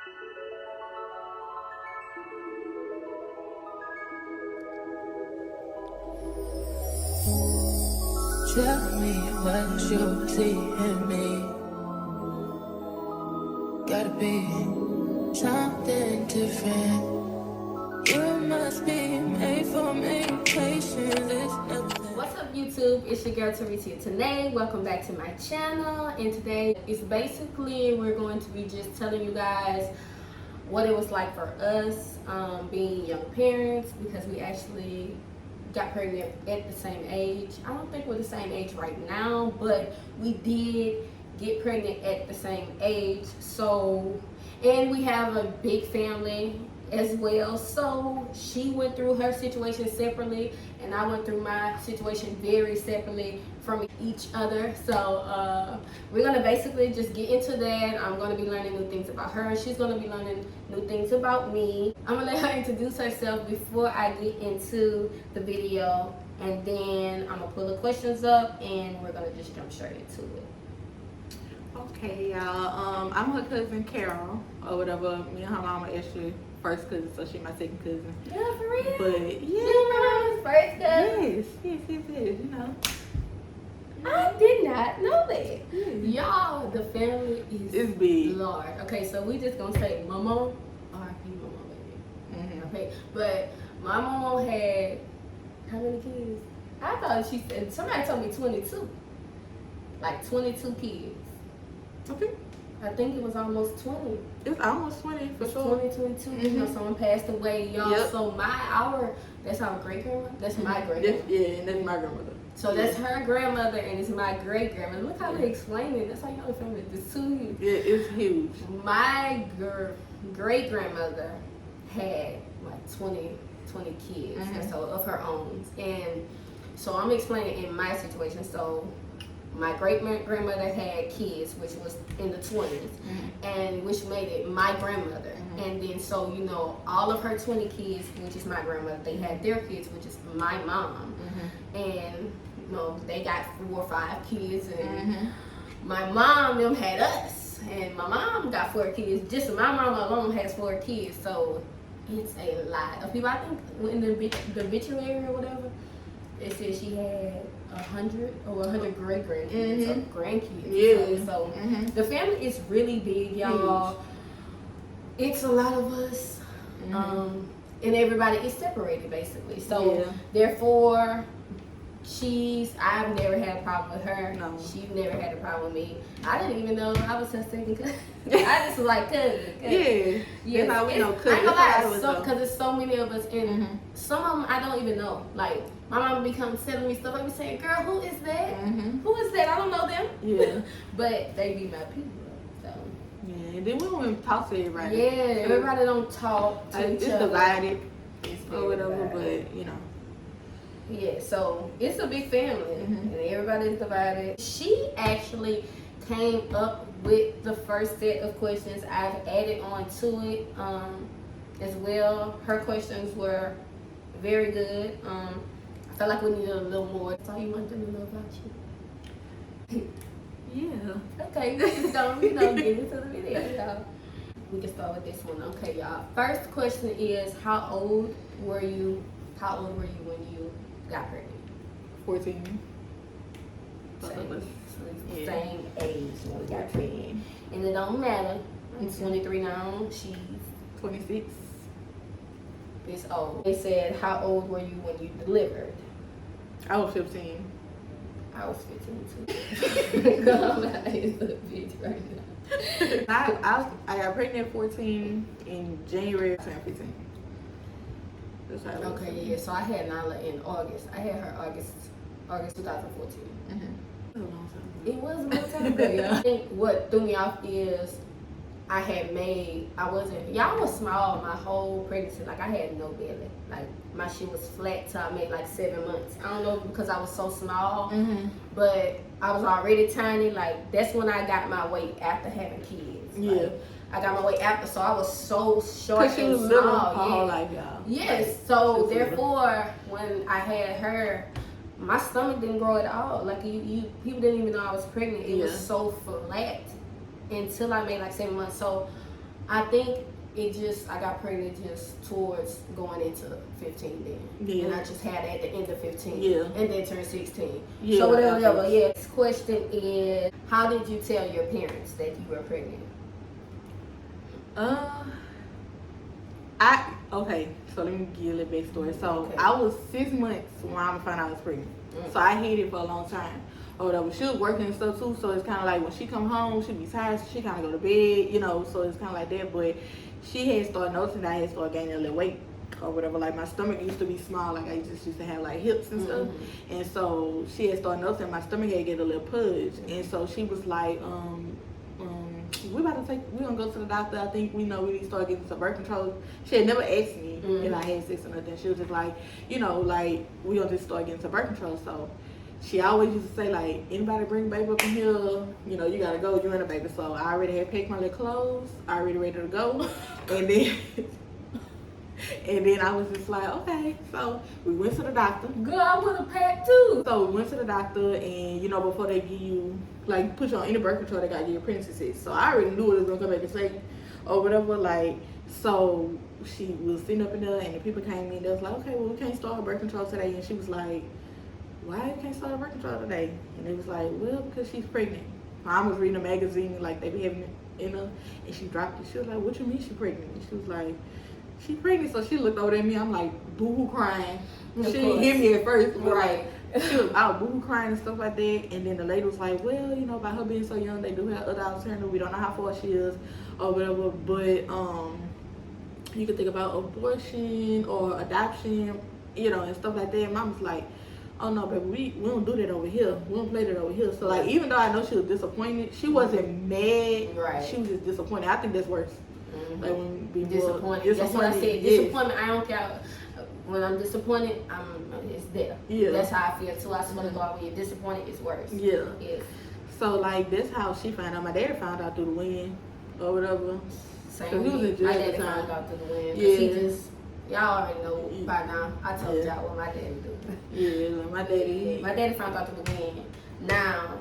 Tell me what you see in me. Gotta be something different. You must be made for me. Patience is nothing. What's up, YouTube? It's your girl Teresa today. Welcome back to my channel. And today it's basically we're going to be just telling you guys what it was like for us being young parents, because we actually got pregnant at the same age. I don't think we're the same age right now, but we did get pregnant at the same age. So, and we have a big family as well. So she went through her situation separately, and I went through my situation very separately from each other. So we're gonna basically just get into that. I'm gonna be learning new things about her. She's gonna be learning new things about me. I'm gonna let her introduce herself before I get into the video, and then I'm gonna pull the questions up and we're gonna just jump straight into it. Okay, y'all. I'm her cousin Carol, or whatever. Me and her mama actually first cousin, so she my second cousin. Yeah, for real? But yeah, You remember his first cousin? yes, you know. I did not know that. Yeah. Y'all, the family is It's big. large. Okay, so we just gonna say mama, R.I.P. mama, baby. Okay, but my mom had how many kids? I thought she said, somebody told me 22. Like 22 kids. Okay. I think it was almost 20. It's almost 20 for It's sure. 20, 22. You know, someone passed away, y'all. Yep. So that's our great grandma. That's my great That's, grandma. yeah, and that's my grandmother. So that's her grandmother, and it's my great grandmother. Look how they explain it. That's how you know the family is huge. Yeah, it's huge. My great grandmother had like 20 kids, and so of her own. And so I'm explaining in my situation. So my great grandmother had kids, which was in the 20s, and which made it my grandmother. And then so you know all of her 20 kids, which is my grandmother, they had their kids, which is my mom, and you know they got 4 or 5 kids, and my mom them had us, and my mom got 4 kids. Just my mom alone has 4 kids, so it's a lot of people. I think in the obituary or whatever, it said she had 100 great grandkids, or grandkids. Yeah. So the family is really big, y'all. It's a lot of us, and everybody is separated basically. So therefore, I've never had a problem with her. No. She's never had a problem with me. I didn't even know I was her second cousin. I just was like cousin. Yeah. That's how we know cousin. I ain't gonna lie, because there's so many of us, and some of them I don't even know. Like my mom becomes telling me stuff. I be saying, "Girl, who is that? Who is that? I don't know them." Yeah. But they be my people. So Yeah, and then we don't even talk to everybody. yeah, everybody don't talk to each It's other. divided It's or whatever, divided. but you know. Yeah, so it's a big family, and everybody's divided. She actually came up with the first set of questions. I've added on to it as well. Her questions were very good. I felt like we needed a little more. That's all you want them to know about you. Yeah. Okay, we just don't, get into the video, y'all. We can start with this one. Okay, y'all. First question is, how old were you when you got pregnant? 14. Both of us. Same age when we got pregnant. And it don't matter. I'm 23 now. She's 26. this old. They said, how old were you when you delivered? I was 15. I was 15 too. God, my age is a bitch right now. I got pregnant at 14 in January of 2015. That's how it was. Okay, yeah. So I had Nala in August. I had her August 2014. That was a long time ago. It was a long time ago, y'all. I think what threw me off is I was small my whole pregnancy. Like I had no belly. Like my shit was flat till I made like 7 months. I don't know because I was so small, but I was already tiny. Like that's when I got my weight after having kids. Yeah. Like, I got my weight after, so I was so short Cause she and was little small. her whole life, y'all. Yes. So therefore, when I had her, my stomach didn't grow at all. Like people didn't even know I was pregnant. It was so flat until I made like 7 months. So I think I got pregnant just towards going into 15 then. Yeah. And I just had it at the end of 15. Yeah. And then turned 16. Yeah, So whatever. Yeah. This question is, how did you tell your parents that you were pregnant? Okay, so let me give you a little backstory. So Okay. I was 6 months when I found out I was pregnant. So I hid it for a long time. Or whatever. She was working and stuff too, so it's kind of like when she come home, she be tired, so she kind of go to bed, you know. So it's kind of like that. But she had started noticing that I had started gaining a little weight or whatever. Like my stomach used to be small, like I just used to have like hips and stuff. And so she had started noticing my stomach had get a little pudge. And so she we gonna go to the doctor. I think we know we need to start getting some birth control. She had never asked me if I had sex or nothing. She was just like, you know, like we gonna just start getting some birth control. So she always used to say like, anybody bring baby up in here, you know, you gotta go, you and a baby. So I already had picked my little clothes, already ready to go. And then I was just like, okay. So we went to the doctor. Girl, I would have packed too. So we went to the doctor, and you know, before they give you, like, put you on any birth control, they gotta give you pregnancy. So I already knew it was gonna come back and say, or whatever. Like, so she was sitting up in there, and the people came in. They was like, okay, well, we can't start her birth control today. And she was like, why you can't start her birth control today? And they was like, well, because she's pregnant. My mom was reading a magazine, like they be having it in her, and she dropped it. She was like, what you mean she pregnant? And she was like, she pregnant. So she looked over at me. I'm like boo-hoo crying. She didn't hear me at first, but Right. like she was out boo-hoo crying and stuff like that. And then the lady was like, well, you know, by her being so young, they do have other alternatives. We don't know how far she is or whatever. But you could think about abortion or adoption, you know, and stuff like that. Mom was like, oh no, baby, we don't do that over here. We don't play that over here. So like, even though I know she was disappointed, she wasn't mad. Right. She was just disappointed. I think that's worse. Like when we Disappointed. That's what I said. Yeah. Disappointment. I don't care. When I'm disappointed, it's there. Yeah. That's how I feel too. I swear to God, when you're disappointed, it's worse. Yeah. Yes. So like that's how she found out. My daddy found out through the wind or whatever. Same. He was in jail My at the daddy time. found out through the wind. Yeah. He just, y'all already know by now. I told Yeah. y'all what my daddy do. Yeah, like my daddy. My daddy found out through the wind. Now,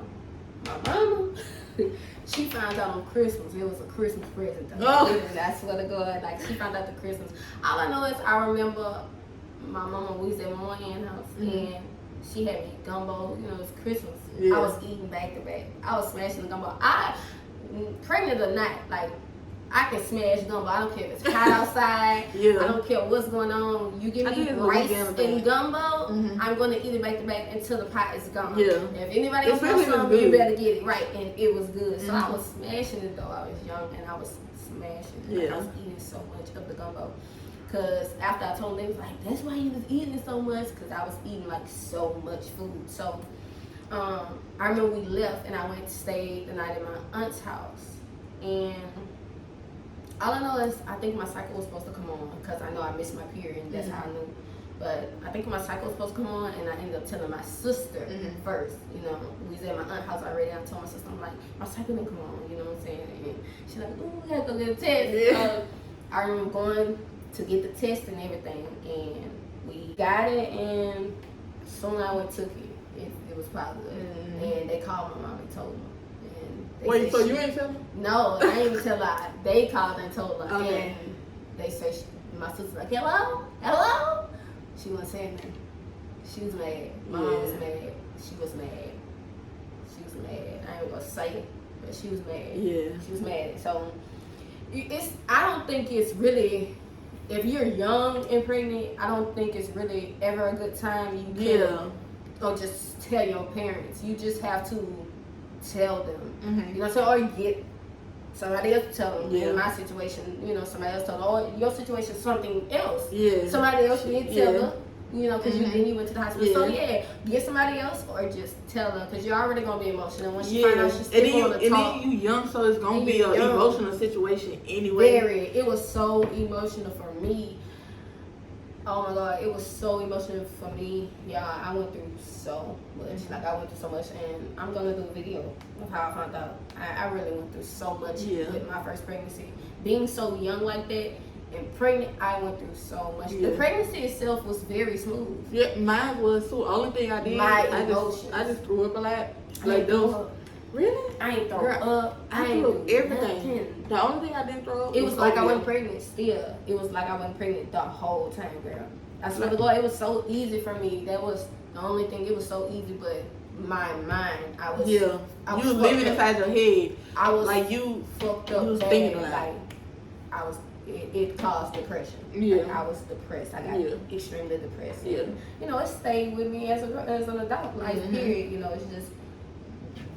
my mama, she found out on Christmas. It was a Christmas present. Oh. I swear to God, like she found out the Christmas. All I know is I remember my mama, we was at my mama aunt's house, and she had me gumbo. You know, it was Christmas. Yeah. I was eating back to back. I was smashing the gumbo. Pregnant or not, like, I can smash gumbo. I don't care if it's hot outside. Yeah. I don't care what's going on. You give me rice and gumbo, I'm going to eat it back to back until the pot is gone. Yeah. If anybody else wants some, you better get it right. And it was good. So I was smashing it though. I was young and I was smashing it. Like, I was eating so much of the gumbo. Because after I told them, they was like, that's why you was eating so much. Because I was eating like so much food. So I remember we left and I went to stay the night at my aunt's house. And all I know is I think my cycle was supposed to come on because I know I missed my period and that's how I knew. But I think my cycle was supposed to come on and I ended up telling my sister first. You know, we was at my aunt's house already. I told my sister, I'm like, my cycle didn't come on, you know what I'm saying? And she's like, ooh, we have to go get a test. Yeah. I remember going to get the test and everything and we got it and soon I went took it. It was positive. And they called my mom and told me. Wait, so you ain't tell her? No, I ain't even tell her. They called and told her. Okay. And they said, my sister's like, hello? Hello? She wasn't saying nothing. She was mad. My mom was mad. She was mad. She was mad. I ain't gonna say it, but she was mad. Yeah. She was mad. So, I don't think it's really, if you're young and pregnant, I don't think it's really ever a good time you can or just tell your parents. You just have to tell them. You know what I'm saying? Or you get somebody else to tell them. In my situation, you know, somebody else tell them. Or your situation, something else. Yeah. Somebody else did tell them. You know, because you went to the hospital. So get somebody else or just tell her because you're already gonna be emotional. When she find out she's still gonna talk. And then you young, so it's gonna be an emotional situation anyway. Very. It was so emotional for me. Oh my God, it was so emotional for me. Yeah, I went through so much. Like I went through so much, and I'm gonna do a video of how I found out. I really went through so much with my first pregnancy. Being so young like that and pregnant, I went through so much. The pregnancy itself was very smooth. Yeah, mine was too. Only thing I did, I just threw up a lot. Like those. Really? I ain't throw Girl, up. I ain't threw up do everything. nothing. The only thing I didn't throw up It was like I oatmeal. wasn't pregnant still. It was like I wasn't pregnant the whole time, girl. I swear to God, it was so easy for me. That was the only thing. It was so easy, but my mind, I was You was living inside your head. I was like you fucked up. You was bad. thinking about like I was. It caused depression. Yeah. Like, I was depressed. I got extremely depressed. Yeah. And, you know, it stayed with me as an adult life. Period. You know, it's just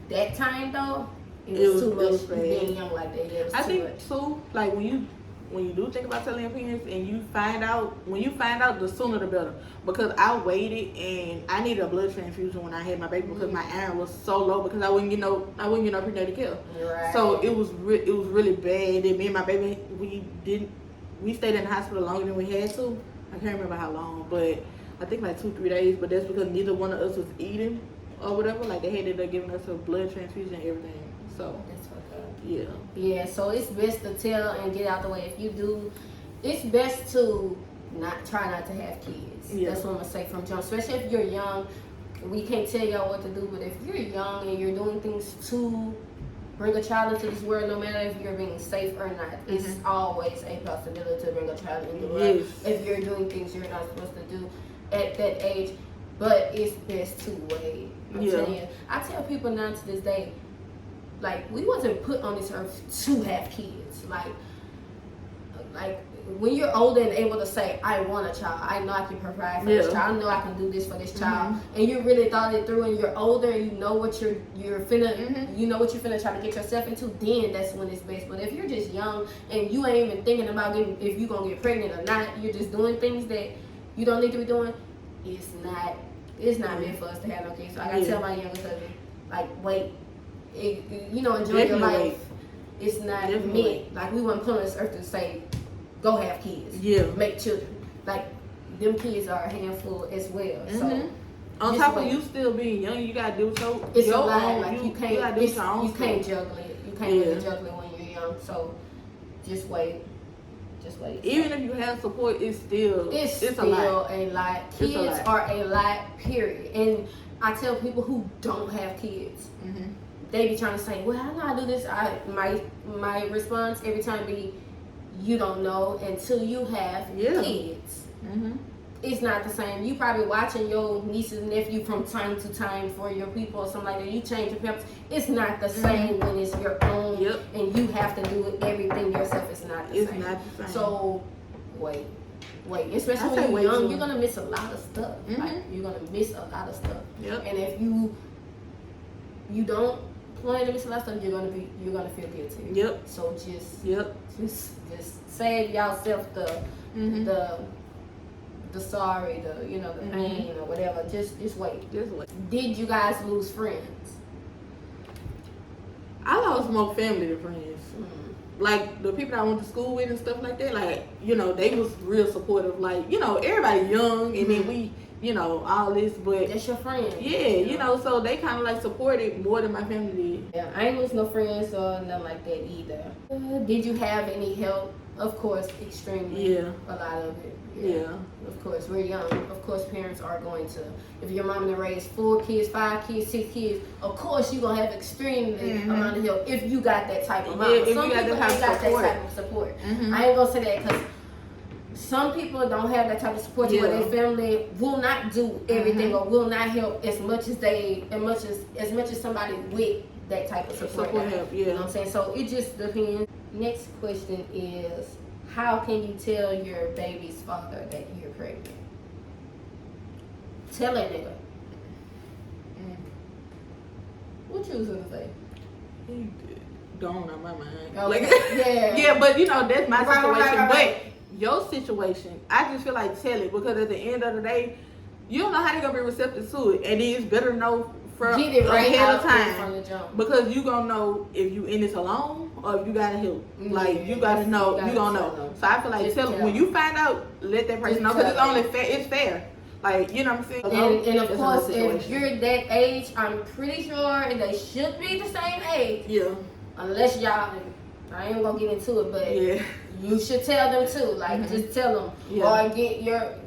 that time though. It was too much being young like that. Yeah, it was I too think much. too, like when you do think about telling your parents and you find out, the sooner the better. Because I waited and I needed a blood transfusion when I had my baby because my iron was so low because I wouldn't get no prenatal care. Right. So it was really bad. And me and my baby we stayed in the hospital longer than we had to. I can't remember how long, but I think like 2-3 days. But that's because neither one of us was eating or whatever. Like they had to give us a blood transfusion and everything. So That's fucked up. yeah. Yeah, so it's best to tell and get out the way. If you do, it's best to try not to have kids. Yeah. That's what I'm gonna say from jump. Especially if you're young, we can't tell y'all what to do. But if you're young and you're doing things to bring a child into this world, no matter if you're being safe or not, it's always a possibility to bring a child into the world. Yes. If you're doing things you're not supposed to do at that age, but it's best to wait. I'm telling you. I tell people now to this day, like, we wasn't put on this earth to have kids. Like when you're older and able to say, I want a child, I know I can provide for this child, I know I can do this for this child, and you really thought it through, and you're older and you know what you're finna, you know what you're finna try to get yourself into, then that's when it's best. But if you're just young and you ain't even thinking about if you're gonna get pregnant or not, you're just doing things that you don't need to be doing, it's not meant for us to have no kids. So I gotta tell my younger cousin, like, wait. Enjoy your life. It's not meant. Like, we weren't put on this earth to say, go have kids. Yeah. Make children. Like, them kids are a handful as well. So on top of you still being young, you gotta do so. It's a lot. Like, you can't juggle it. You can't really juggle it when you're young. So just wait. Even if you have support, it's still a lot. Kids are a lot, period. And I tell people who don't have kids, they be trying to say, well, how do I do this? My response every time be, you don't know until you have kids. It's not the same. You probably watching your nieces and nephew from time to time for your people or something like that. You change your pampers. It's not the same when it's your own and you have to do everything yourself. It's not the same. So wait. Especially when you're young, you're gonna miss a lot of stuff. Like, you're gonna miss a lot of stuff. And if you don't plan to miss a lot of stuff, you're gonna feel guilty. So just save yourself the sorry, the pain or whatever. Just wait. Did you guys lose friends? I lost more family than friends. Like, the people I went to school with and stuff like that, like, they was real supportive. Like, everybody young and then we, all this, but that's your friend. Yeah, so they kind of like supported more than my family did. Yeah, I ain't lose no friends or nothing like that either. Did you have any help? Of course, extremely. A lot of it. Yeah. Of course, we're young. Of course, parents are going to. If your mom raised 4 kids, 5 kids, 6 kids, of course you're gonna have extremely amount of help if you got that type of mom. If some you got people ain't got that type of support. I ain't gonna say that because some people don't have that type of support where their family will not do everything or will not help as much as somebody with that type of support help. You know what I'm saying? So it just depends. Next question is, how can you tell your baby's father that you're pregnant? Tell that nigga. What you was gonna say? He gone out my mind. Oh, like, yeah, but that's my situation. Right. But your situation, I just feel like tell it because at the end of the day, you don't know how they're gonna be receptive to it, and then it's better to know get it right ahead of time from the jump. because you gonna know if you in this alone or if you gotta help. Like, you gotta know, you gonna know. So I feel like tell them when you find out, let that person know because it's only fair. It's fair. Like, you know what I'm saying? And of course, if you're that age, I'm pretty sure they should be the same age. Yeah. Unless y'all, I ain't gonna get into it, but you should tell them too. Like, just tell them. Or get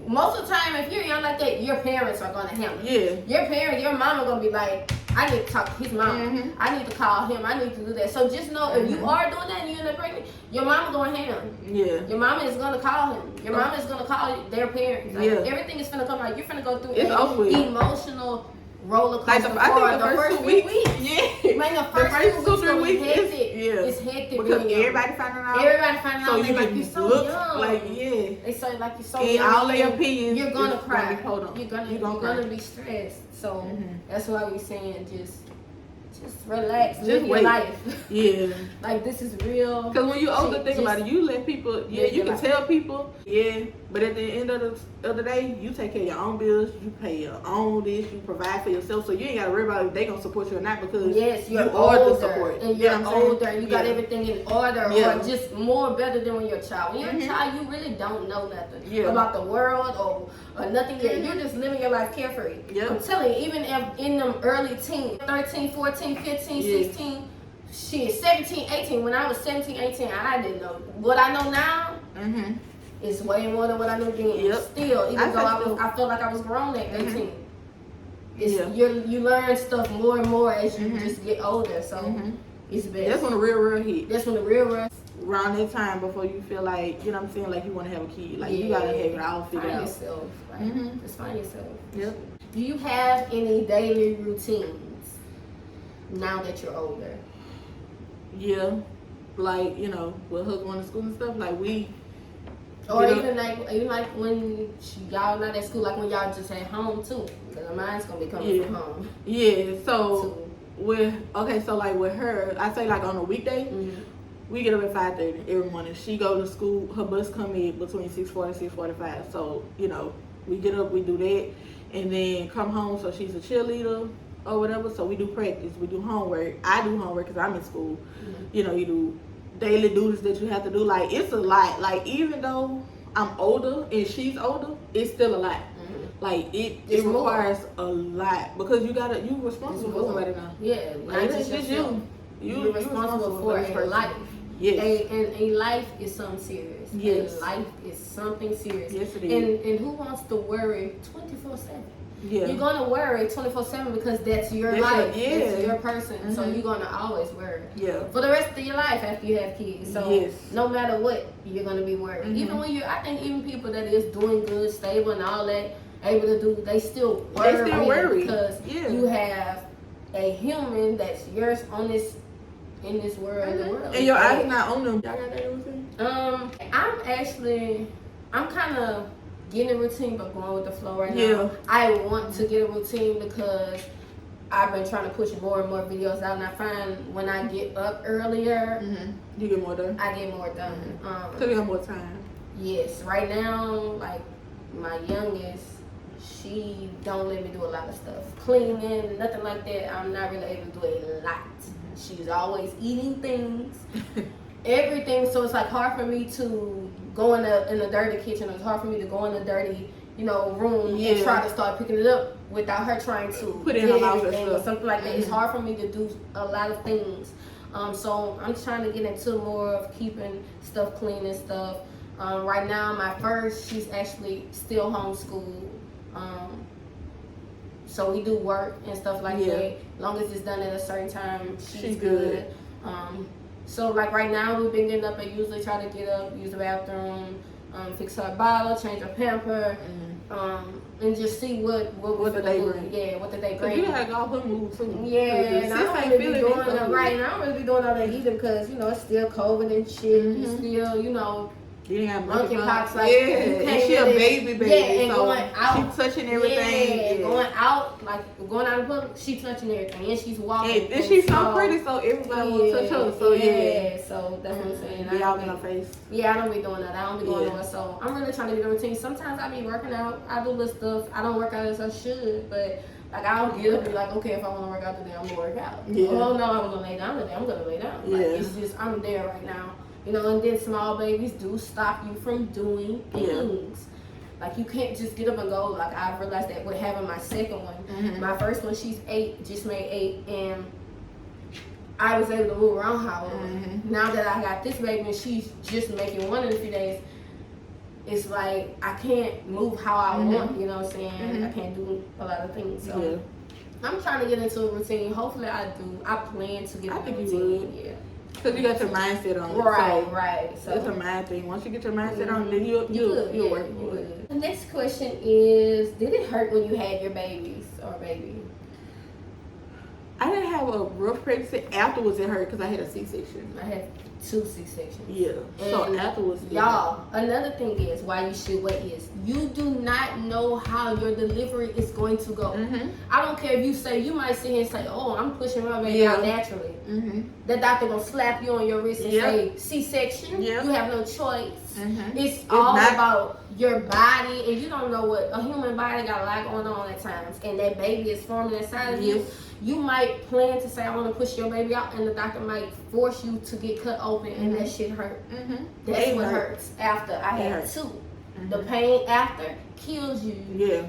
most of the time, if you're young like that, your parents are gonna handle it. Your mama gonna be like, I need to talk to his mom. I need to call him. I need to do that. So just know if you are doing that and you end up pregnant, your mama going ham. Yeah. Your mama is gonna call him. Your mama is gonna call their parents. Like, everything is gonna come out. You're gonna go through an emotional roller coaster. Like I think the first 2 weeks. Yeah. Man, the first 2 weeks is hectic. It's hectic because everybody finding out. So you like you're so young. Like they say like you're so young. In all their opinions, you're gonna cry. You're gonna be stressed. So that's why we saying just relax, live your wait. life. Yeah. Like this is real. Because when you're older, think about it. You let people, you can tell people, but at the end of the day, you take care of your own bills, you pay your own this, you provide for yourself, so you ain't got to worry about if they going to support you or not because you're you older, are the support. And you're older and you got everything in order or just more better than when you're a child. When you're a child, you really don't know nothing about the world or nothing yet. You're just living your life carefree. I'm telling you, even if in them early teens, 13, 14, 15, 16, shit, 17, 18. When I was 17, 18, I didn't know. What I know now is way more than what I knew then. Still, even though I felt like I was grown at 18. You learn stuff more and more as you just get older. So it's best. That's when the real hit. That's when the real around that time before you feel like, you know what I'm saying, like you want to have a kid. Like you gotta have it all figured out. Yourself. Just find yourself. Do you have any daily routines now that you're older? Yeah, like, you know, with her going to school and stuff, like or even like when y'all not at school, like when y'all just at home too, because mine's gonna be coming from home. Yeah, so like with her, I say like on a weekday, we get up at 5:30 every morning. She go to school, her bus come in between 6:40 and 6:45. So, you know, we get up, we do that, and then come home. So she's a cheerleader or whatever. So we do practice, we do homework. I do homework because I'm in school. You know, you do daily duties that you have to do. Like, it's a lot. Like, even though I'm older and she's older, it's still a lot. Like, it requires a lot because you responsible for somebody now. Yeah, like, it's just you. You're responsible for a life. Yes. And a life is something serious. Yes. And life is something serious. Yes, it is. And who wants to worry 24/7? Yeah. You're gonna worry 24/7 because that's your life. That's your person. So you're gonna always worry. Yeah. For the rest of your life after you have kids. So no matter what, you're gonna be worried. Even when I think even people that is doing good, stable, and all that, able to do, they still worry. Because you have a human that's yours on this. In this world, the world. And your eyes not on them. Y'all got that routine? I'm kind of getting a routine, but going with the flow right now. I want to get a routine because I've been trying to push more and more videos out, and I find when I get up earlier, you get more done. I get more done. So you have more time. Yes, right now, like my youngest, she don't let me do a lot of stuff, cleaning, nothing like that. I'm not really able to do a lot. She's always eating things, everything. So it's like hard for me to go in a dirty kitchen. It's hard for me to go in a dirty, room and try to start picking it up without her trying to put it in her mouth or something like that. It's hard for me to do a lot of things. So I'm trying to get into more of keeping stuff clean and stuff. Right now, my first, she's actually still homeschooled. So we do work and stuff like that. As long as it's done at a certain time, she's good. So like right now, we've been getting up and usually try to get up, use the bathroom, fix her bottle, change her pamper, and just see what the day bring. Yeah, what the day bring. You had all her moves too. Yeah, and I don't really be doing that right now. I don't really be doing all that either because it's still COVID and shit. It's still you didn't have monkeypox. Like, and she a baby. And so going out, she touching everything. Going out in public, she touching everything, and she's walking. And she's so pretty, so everybody will touch her. So so that's what I'm saying. Be out in her face. Yeah, I don't be doing that. I don't be going nowhere. So I'm really trying to get a routine. Sometimes I be working out. I do little stuff. I don't work out as I should, but like I don't get up and be like, okay, if I want to work out today, I'm gonna work out. Oh no, I'm gonna lay down today. I'm gonna lay down. Like, it's just I'm there right now. And then small babies do stop you from doing things. Like, you can't just get up and go. Like, I've realized that with having my second one. My first one, she's 8, just made 8, and I was able to move around however. Now that I got this baby and she's just making 1 in a few days, it's like I can't move how I want, you know what I'm saying? I can't do a lot of things. So I'm trying to get into a routine. Hopefully I do. I plan to get I into a think routine. you would. Yeah. Because you got your mindset on it. Right, So right. So it's a mind thing. Once you get your mindset on it, then you'll work for it. The next question is, did it hurt when you had your babies or baby? I didn't have a rough pregnancy. Afterwards, it hurt because I had a C-section. I had 2 C-sections. Yeah. So And afterwards, y'all, another thing is why you should wait is you do not know how your delivery is going to go. I don't care if you say, you might sit here and say, oh, I'm pushing my baby out naturally. The doctor gonna slap you on your wrist and say C-section. You have no choice. It's all about your body, and you don't know what a human body got a lot going on at times, and that baby is forming inside of you. You might plan to say, I want to push your baby out, and the doctor might force you to get cut open, and that shit hurt. That's what hurts after I had 2. The pain after kills you. Yeah.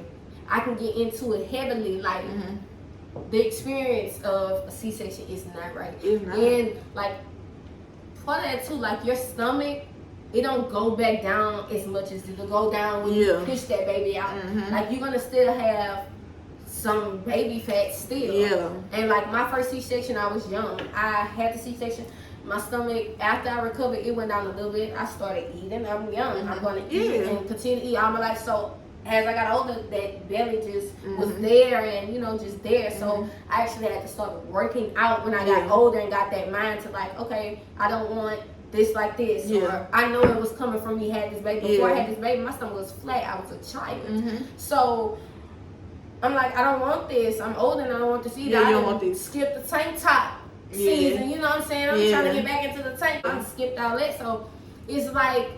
I can get into it heavily, like the experience of a C-section is not right. It's not. And like for that too, like your stomach, it don't go back down as much as it'll go down when you push that baby out. Like you're gonna still have some baby fat still. Yeah. And like my first C-section, I was young. I had the C-section. My stomach, after I recovered, it went down a little bit. I started eating. I'm young. I'm gonna eat and continue to eat all my life. So as I got older, that belly just was there and, you know, just there. So I actually had to start working out when I got older and got that mind to like, okay, I don't want this like this. Or I know it was coming from me had this baby. Before I had this baby, my stomach was flat. I was a child. So I'm like, I don't want this. I'm older and I don't want this either. You don't want this. Skip the tank top season, you know what I'm saying? I'm trying to get back into the tank. I skipped all that. So it's like,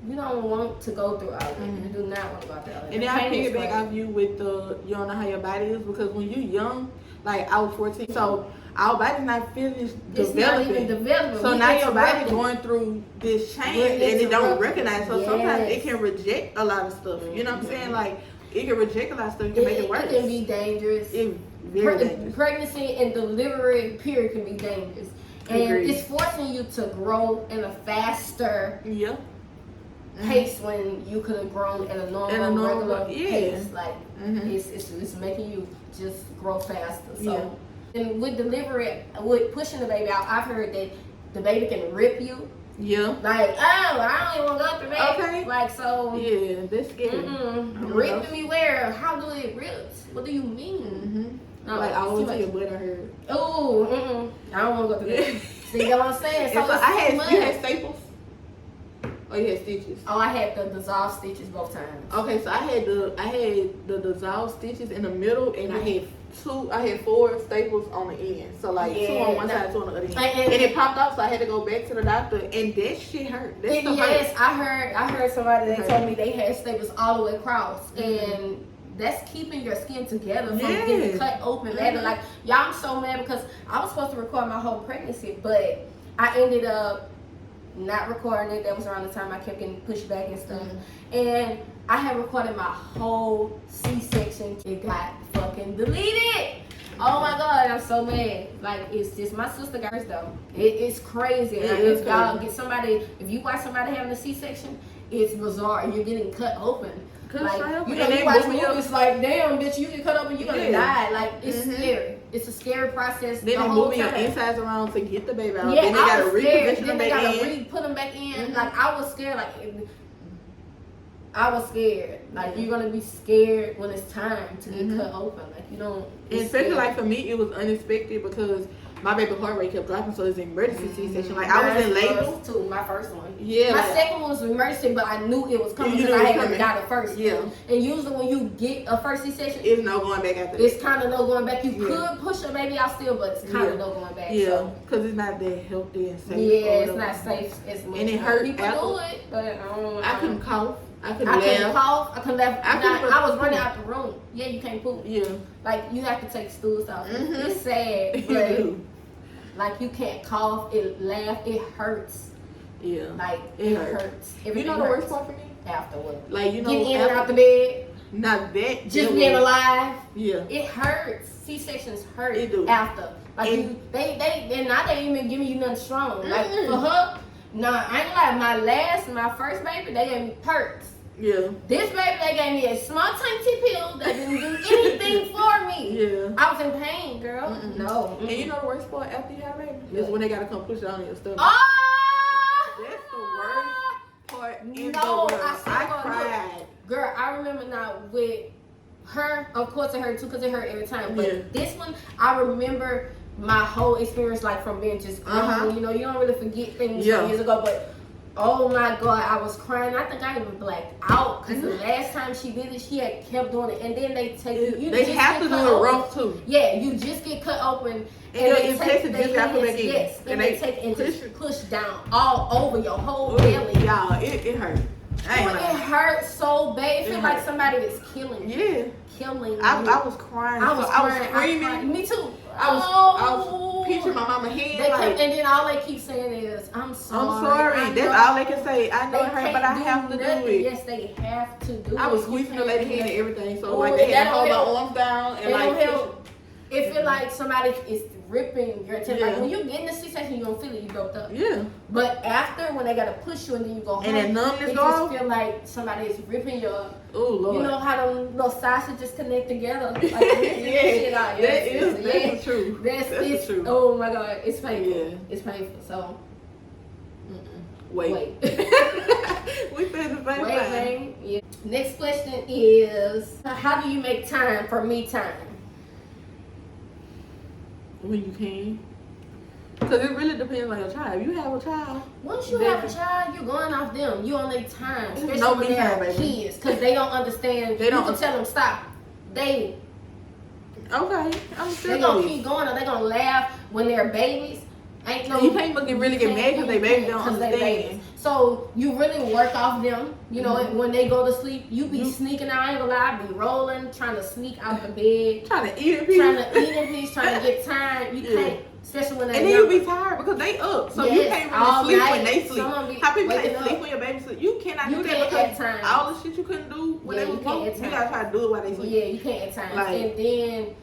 you don't want to go through all that. You do not want to go through all that. And then I piggyback off you with the, you don't know how your body is, because when you young, like I was 14, so our body's not finished developing. Not even developing. So now your body going through this change and it don't recognize. So sometimes it can reject a lot of stuff. You know what I'm saying? Like it can reject a lot of stuff. It can make it worse. It can be dangerous. Very dangerous. Pregnancy and delivery period can be dangerous. And it's forcing you to grow in a faster pace when you could have grown at a normal regular pace. Like it's making you just grow faster. So and with delivery, with pushing the baby out, I've heard that the baby can rip you. Like, oh, I don't even want to go through that. Okay. Like, so. Yeah, that's scary. Ripping me where? How do it rip? What do you mean? No, like, I always see your butt, I heard. Oh, I don't want to go through that. See what I'm saying? So you had staples? Oh, you had stitches? Oh, I had the dissolved stitches both times. Okay, so I had the dissolved stitches in the middle, and I had 4 staples on the end. So like 2 on one side, 2 on the other end. And it popped off, so I had to go back to the doctor, and that shit hurt. Yes, I heard somebody that told me they had staples all the way across, and that's keeping your skin together from getting cut open. Like, y'all, I'm so mad because I was supposed to record my whole pregnancy, but I ended up not recording it. That was around the time I kept getting pushed back and stuff. And I had recorded my whole C-section. It got fucking deleted. Oh my God, I'm so mad. Like, it's just, my sister got hers though. It's crazy. Like, if y'all get somebody, if you watch somebody having a C-section, it's bizarre. You're getting cut open. Like, you know, you watch movies like, damn, bitch, you get cut open, you're gonna die. Like, it's scary. It's a scary process. Then they move your insides around to get the baby out. Yeah, then they gotta reposition them back in. Put them back in. Like, I was scared. Like, I was scared. Like, you're gonna be scared when it's time to get cut open. Like, you don't. And especially like for me, it was unexpected because my baby heart rate kept dropping, so it's an emergency C-section. Like, I was in labor too. My first one. Yeah. My second one was emergency, but I knew it was coming because I hadn't got it first. Yeah. And usually when you get a first C-section, it's no going back after that. It's kind of no going back. You could push your baby out still, but it's kind of no going back. Yeah. Because it's not that healthy and safe. Yeah, it's not safe. And it hurt. People do it, but I couldn't cough. I couldn't cough. I couldn't laugh. I was running out the room. Yeah, you can't poop. Yeah. Like, you have to take stools out. It's sad, but like, you can't cough, laugh, it hurts. Yeah. Like, it hurts. You know the worst part for me? Afterward. Like, you know, getting in and out the bed. Not that. Just being alive. Yeah. It hurts. C-sections hurt it do. After. Like, they're not even giving you nothing strong. Like, for her, nah, I ain't gonna lie, my first baby, they gave me perks. Yeah. This baby, they gave me a small tiny pill that didn't do anything for me. Yeah. I was in pain, girl. No. And you know the worst part after you have a baby is when they gotta come push it on your stomach. Oh! That's the worst part in the No, world. I cried. Girl, I remember now with her, of course it hurt too because it hurt every time. But this one, I remember my whole experience like from being just grown. You know, you don't really forget things years ago, but oh my God, I was crying. I think I even blacked out because the last time she did it, she had kept doing it. And then they take you. They have to do it rough too. Yeah, you just get cut open. And they take their hands, yes, and they take and just push down all over your whole belly. Y'all, it hurt. It hurt so bad. It felt like somebody was killing you. Yeah. Killing me. I was crying. I was screaming. Me too. I was pinching my mama's head. And then all they keep saying is, I'm sorry. I'm sorry. That's all they can say. I know it hurt, but I have to do it. Yes, they have to do it. I was squeezing the lady hand and everything. So like they had to hold my arms down and like it feel like somebody is ripping your tip. Like when you get in the C-section, you don't feel it. You broke up. Yeah. But after, when they gotta push you and then you go home, and that numbness it just feel like somebody is ripping your. Oh Lord. You know how them little sausages connect together? Like, yeah. That's the truth. That's the truth. Oh my God, it's painful. Yeah. It's painful. So. Wait. We said the same thing. Yeah. Next question is, how do you make time for me time? When you can. Because it really depends on your child. If you have a child. Once you have a child, you're going off them. You on their time. Especially no when they're kids. Because they don't understand. You can tell them stop. Okay. I'm sure they're going to keep going or they're going to laugh when they're babies. Ain't no, you can't really get mad because they babies don't understand. So you really work off them. You know, when they go to sleep, you be sneaking out. I ain't gonna lie, I be rolling, trying to sneak out the bed. Trying to eat in peace. Trying to get tired. You can't, especially when they and then you be tired because they up. So you can't really sleep when they sleep. How people say sleep when your baby sleep? You cannot do that because all the shit you couldn't do when they was born. You gotta try to do it while they sleep. Yeah, you can't at times. And then,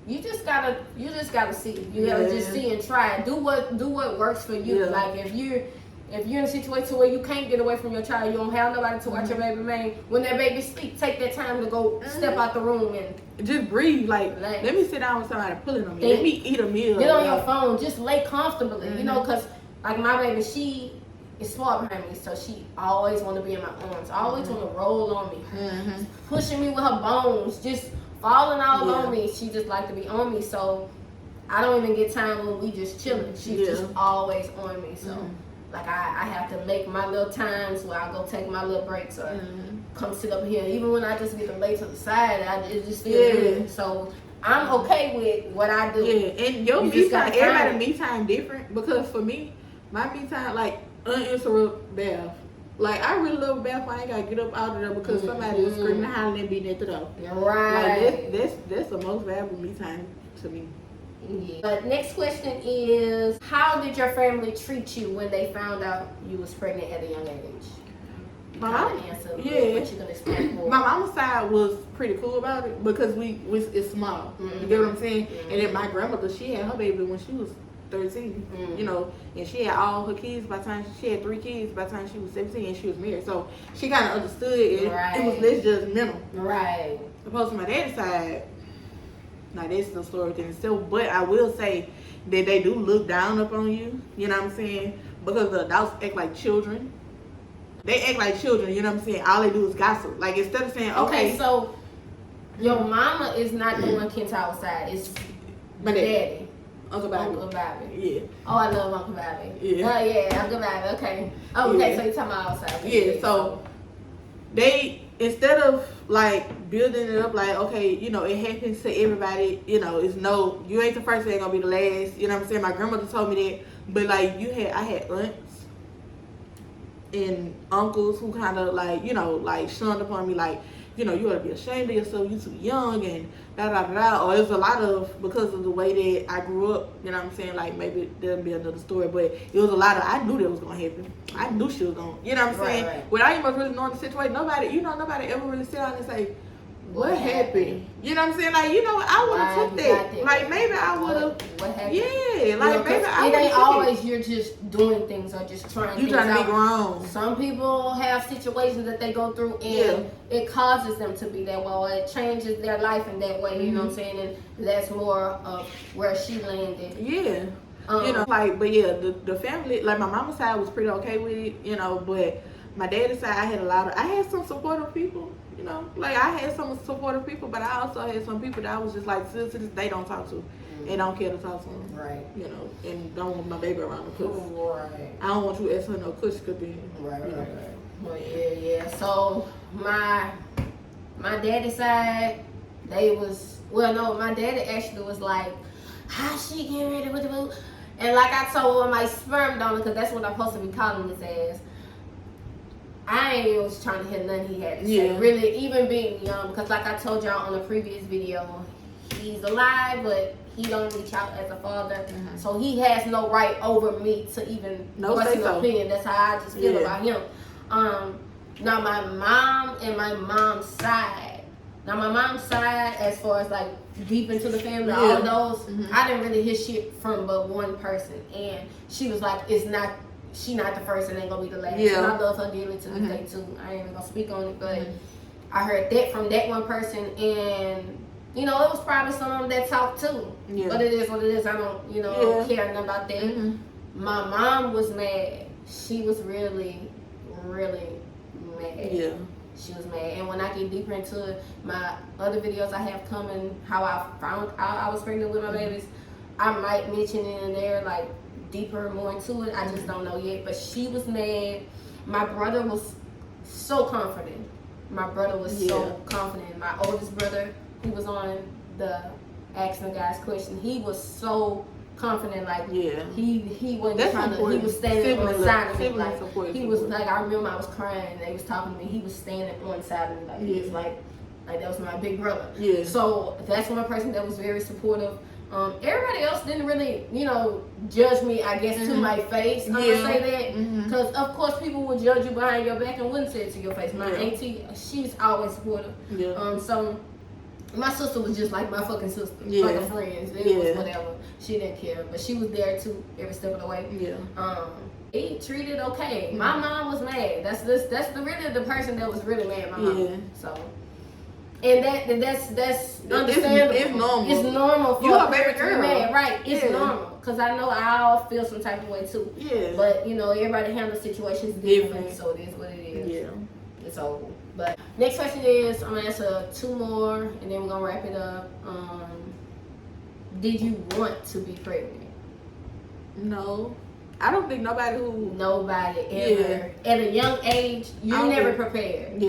you just gotta see. You gotta just see and try. Do what works for you. Yeah. Like if you're in a situation where you can't get away from your child, you don't have nobody to watch your baby man. When that baby sleep, take that time to go step out the room and just breathe. Like let me sit down with somebody pulling on me. Let me eat a meal. Get on your phone. Just lay comfortably. You know, cause like my baby, she is small behind me, so she always want to be in my arms. Always want to roll on me, pushing me with her bones, just falling all on me. She just like to be on me, so I don't even get time when we just chilling. She's just always on me. So like I have to make my little times where I go take my little breaks or come sit up here. Even when I just get to lay to the side, it just feels good. So I'm okay with what I do. Yeah, and your me time, everybody me time different, because for me, my me time like uninterrupted bath. Like, I really love a bath. I ain't gotta get up out of there because somebody is screaming and hollering and beating at the door. Right. Like, that's the most valuable me time to me. Yeah. But next question is, how did your family treat you when they found out you was pregnant at a young age? My mom, what you gonna explain more? My mama's side was pretty cool about it because it's small. You get what I'm saying? And then my grandmother, she had her baby when she was 13, you know, and she had all her kids by the time she had 3 kids by the time she was 17 and she was married. So she kind of understood it. It was less judgmental. Right. Opposed to my dad's side, now that's the story within itself. But I will say that they do look down upon you. You know what I'm saying? Because the adults act like children. They act like children. You know what I'm saying? All they do is gossip. Like instead of saying, okay, so your mama is not the one Kent Tower side. It's my daddy. Uncle Bobby. Yeah. Oh, I love Uncle Bobby. Yeah. Oh, yeah, Uncle Bobby. Okay. Oh, okay, so you're talking about outside. Yeah, so they, instead of like building it up like, okay, you know, it happens to everybody, you know, you ain't the first, it ain't gonna be the last. You know what I'm saying? My grandmother told me that. But like I had aunts and uncles who kind of like, you know, like shunned upon me like, you know, you ought to be ashamed of yourself, you too young, and da. Or there's a lot of, because of the way that I grew up, you know what I'm saying, like maybe there'll be another story, but it was a lot of, I knew that was going to happen. I knew she was going to, you know what I'm saying? Right. Without even really knowing the situation, nobody ever really sit down and say, what happened? You know what I'm saying? Like, you know, I would have took that. Like, maybe I would have. What happened? Yeah, like, maybe I would have. It ain't took always you're just doing things or just trying. You trying to be grown. Some people have situations that they go through, and it causes them to be that way. Or it changes their life in that way. You know what I'm saying? And that's more of where she landed. Yeah. You know, like, but yeah, the family, like my mama's side was pretty okay with it, you know, but my daddy's side, I had some supportive people, you know, like I had some supportive people, but I also had some people that I was just like, still to this day don't talk to and don't care to talk to them. Right. You know, and don't want my baby around the pussy. Right. I don't want you asking her no kush could be. Right. Well, yeah. So my daddy's side, my daddy actually was like, how she getting ready with the boo? And like I told my sperm donor, because that's what I'm supposed to be calling his ass, I ain't was trying to hear nothing he had to say. Really, even being young, because like I told y'all on the previous video, he's alive, but he don't reach out as a father. So he has no right over me to even voice an opinion. That's how I just feel about him. Now my mom and my mom's side, as far as like deep into the family, all of those, I didn't really hear shit from but one person, and she was like, she not the first and ain't gonna be the last. And I love her dearly to this day too. I ain't even gonna speak on it, but I heard that from that one person, and you know, it was probably some of them that talked too. But it is what it is. I don't, care nothing about that. My mom was mad. She was really, really mad. She was mad. And when I get deeper into my other videos I have coming, how I found out I was pregnant with my babies, I might mention it in there, like deeper, more into it. I just don't know yet. But she was mad. My brother was so confident. My oldest brother, who was on the asking the guys question, he was so confident, like he wasn't trying to. He was standing on the side of me, like he was like. I remember I was crying. And they was talking to me. He was standing on the side of me, like he was like that was my big brother. So that's one person that was very supportive. Everybody else didn't really, judge me, I guess, to my face. I'm gonna say that because of course people would judge you behind your back and wouldn't say it to your face. My auntie, she's always supportive. So my sister was just like my fucking sister, like a friend. It was whatever. She didn't care, but she was there too every step of the way. He treated okay. My mom was mad. That's really the person that was really mad. My mom. So. And that's understandable. It's normal. It's normal for a baby girl, mad, right? It's normal because I know I'll feel some type of way too. But everybody handles situations different, so it is what it is. It's over. But next question is, I'm gonna answer 2 more, and then we're gonna wrap it up. Did you want to be pregnant? No, I don't think nobody ever at a young age. You're never prepared.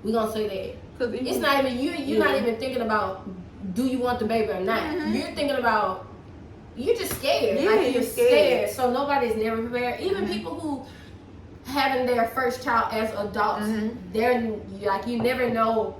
We're gonna say that. It's not even you're not even thinking about do you want the baby or not. You're thinking about you're just scared. You're scared. So nobody's never prepared. Even people who having their first child as adults, they're like, you never know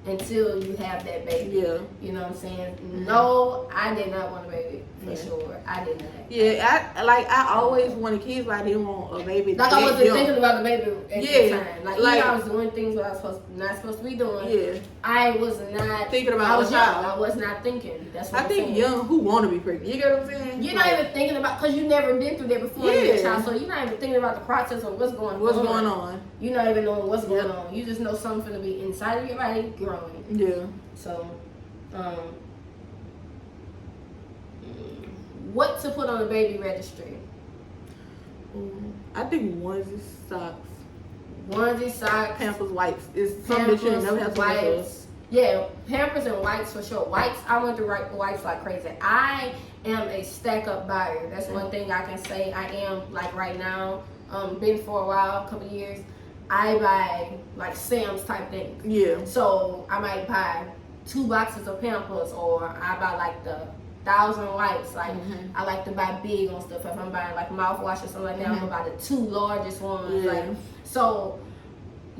until you have that baby. You know what I'm saying? No, I did not want a baby for sure. I did not. I always wanted kids, but I didn't want a baby. Like I wasn't thinking about the baby at the time. Like I was doing things that I was not supposed to be doing. I was not thinking about. I was young. I was not thinking. That's what I'm saying. I think young who want to be pregnant. You get what I'm saying? You're not even thinking about because you never been through that before you're a child, so you're not even thinking about the process of what's going on. You're not even knowing what's going on. You just know something's gonna be inside of your body growing. So, what to put on a baby registry? I think onesies, socks. Pampers, wipes. It's something that you never have to wipes. Yeah, Pampers and wipes for sure. Wipes, I went through wipes like crazy. I am a stack up buyer. That's one thing I can say. I am like right now. Been for a while, a couple years. I buy like Sam's type things. So I might buy 2 boxes of Pampers, or I buy like the 1,000 wipes. Like I like to buy big on stuff. If I'm buying like mouthwash or something like that, I'm gonna buy the 2 largest ones. Like so,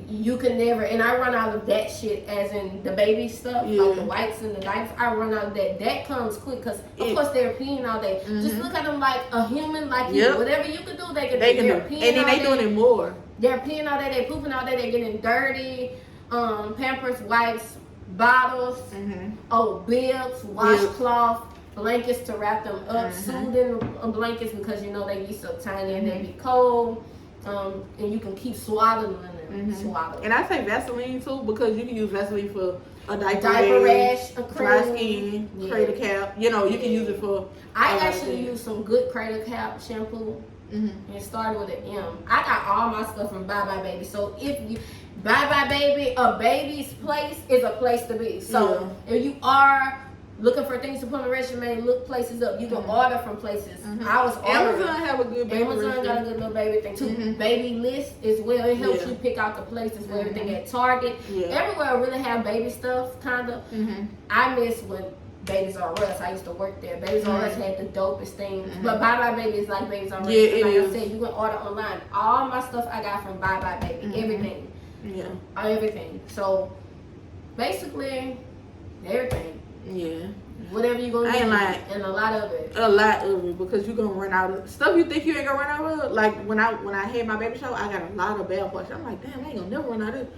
you can never. And I run out of that shit, as in the baby stuff, like the wipes and the diapers. I run out of that. That comes quick because of course they're peeing all day. Just look at them like a human, like you. Whatever you can do, they can do. And then they doing it more. They're peeing all day, they're pooping all day, they're getting dirty. Pampers, wipes, bottles, bibs, washcloth, blankets to wrap them up, soothing blankets because you know they be so tiny and they be cold. And you can keep swaddling them. Swaddling. And I say Vaseline too because you can use Vaseline for a diaper rash, a cream, dry skin, cradle cap. You know, you can use it for. I actually use some good cradle cap shampoo. And it started with an M. I got all my stuff from Bye Bye Baby. So if you Bye Bye Baby, a baby's place is a place to be. So if you are looking for things to put on the resume, look places up. You can order from places. I was ordering. Amazon have a good baby. Amazon got a good little baby thing too. Baby list as well. It helps you pick out the places where everything at Target. Everywhere really have baby stuff, kind of. I miss when Babies R Us. I used to work there. Babies R Us had the dopest things. But Bye Bye Baby is like Babies R Us. Yeah, like I said, you can order online. All my stuff I got from Bye Bye Baby. Everything. Yeah. Everything. So basically, everything. Yeah. Whatever you gonna get, and a lot of it. A lot of it because you gonna run out of stuff you think you ain't gonna run out of. Like when I had my baby shower, I got a lot of bad boys. I'm like, damn, I ain't gonna never run out of it.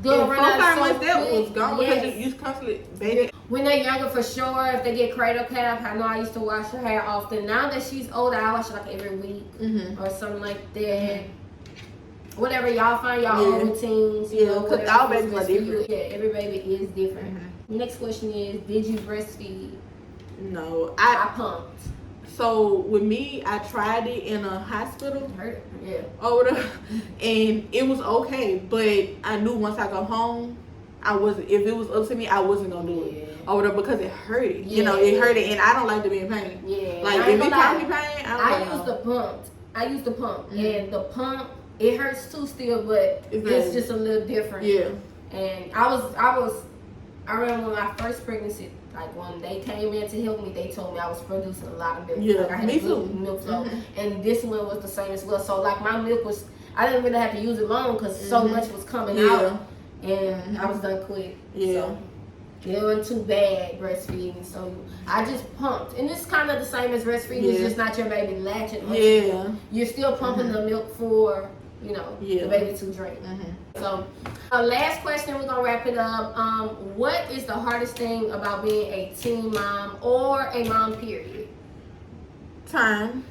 Good run out so that was gone because you constantly baby. When they're younger, for sure, if they get cradle cap, I know I used to wash her hair often. Now that she's older, I wash her like every week or something like that. Whatever y'all find your own routines, you know, because all babies are different. Yeah, every baby is different. Next question is, did you breastfeed? No, I pumped. So with me, I tried it in a hospital. Hurt? Yeah. And it was okay, but I knew once I go home, I wasn't. If it was up to me, I wasn't gonna do it. Because it hurted. You know, it hurted, and I don't like to be in pain. Yeah. Like if it caused me pain, I used the pump, and the pump it hurts too still, but it's just a little different. Yeah. And I remember when my first pregnancy, like when they came in to help me, they told me I was producing a lot of milk. Yeah, like I had me good too. milk flow, and this one was the same as well. So like my milk was, I didn't really have to use it long because so much was coming out, and I was done quick. Yeah. So it wasn't too bad breastfeeding, so I just pumped, and it's kind of the same as breastfeeding. It's just not your baby latching. You're still pumping the milk for the baby to drink. So, last question, we're gonna wrap it up. What is the hardest thing about being a teen mom or a mom, period? Time.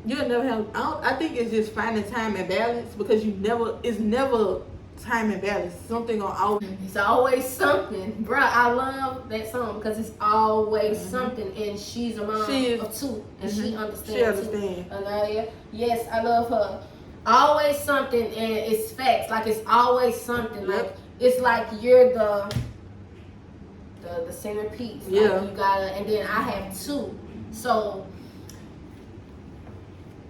You'll never have. I think it's just finding time and balance because it's never time and balance. Something gonna always. It's always something, bruh. I love that song because it's always something, and she's a mom of two, and she understands. She understands. Yes, I love her. Always something, and it's facts. Like it's always something. Like it's like you're the centerpiece. Like you gotta, and then I have two, so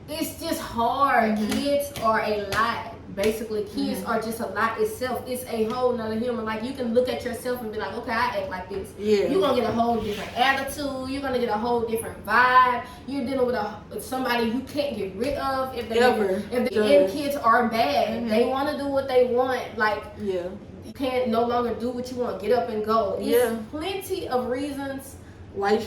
it's just hard. Kids are a lot. Basically, kids are just a lot itself. It's a whole nother human. Like you can look at yourself and be like, okay, I act like this. Yeah. You're gonna get a whole different attitude. You're gonna get a whole different vibe. You're dealing with somebody you can't get rid of. If the end kids are bad, they want to do what they want. Like you can't no longer do what you want. Get up and go. It's plenty of reasons why you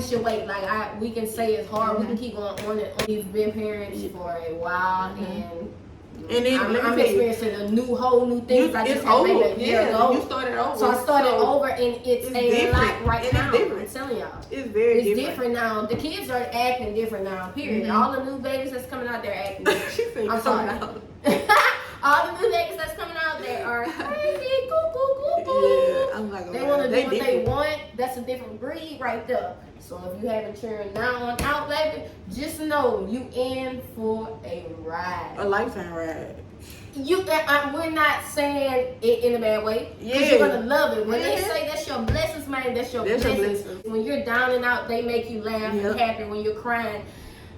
should wait. Like we can say it's hard. We can keep going on and on. We've been parents for a while and then I'm experiencing whole new things. I just had maybe a year ago. You started over. So I started over, and it's a lot right now. Different. I'm telling y'all. It's very different now. The kids are acting different now, period. All the new babies that's coming out, they're acting different. I'm sorry. All the new babies that's coming out, they are crazy. Yeah, I'm not gonna They want to do what they want. That's a different breed right there. So if you haven't turned now on out, baby, just know you in for a ride. A lifetime ride. We're not saying it in a bad way. Because you're gonna love it. When they say that's your blessings, man, that's your blessings. When you're down and out, they make you laugh and happy. When you're crying,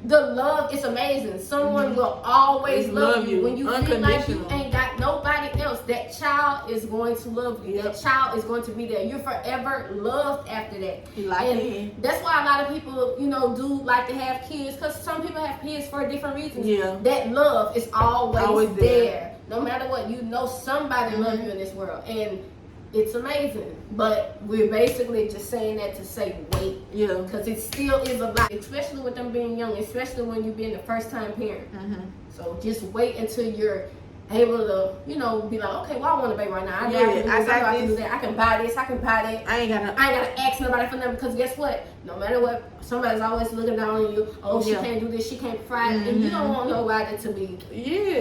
the love is amazing. Someone will always love you. When you feel like you ain't got nobody else, that child is going to love you. That child is going to be there. You're forever loved after that. And that's why a lot of people, do like to have kids, because some people have kids for different reasons. That love is always there. No matter what, somebody loves you in this world. And it's amazing, but we're basically just saying that to say wait, because it still is a lot, especially with them being young, especially when you're being the first time parent. So just wait until you're able to, you know, be like, okay, well, I want a baby right now. I know I can do this. I know I can do that. I can buy this. I can buy that. I ain't gotta ask nobody for nothing, because guess what? No matter what, somebody's always looking down on you. Oh, she can't do this. She can't provide, and you don't want nobody to be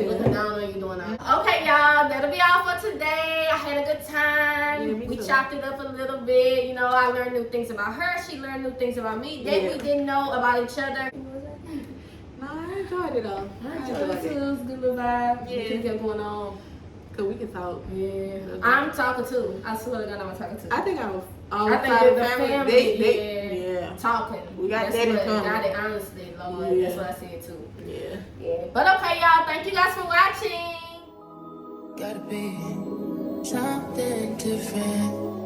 looking down on you doing that. Okay, y'all, that'll be all for today. I had a good time. We chopped it up a little bit. You know, I learned new things about her. She learned new things about me that we didn't know about each other. No, I enjoyed it all. I enjoyed it too. It was a good little vibe. Yeah. We kept going on. Cause we can talk. Yeah. I'm talking too. I swear to God, I'm talking too. I think I was the family, they talking. We got that's that in what common. got it, honestly, Lord. Yeah. That's what I said too. Yeah. But okay, y'all. Thank you guys for watching. Gotta be something different.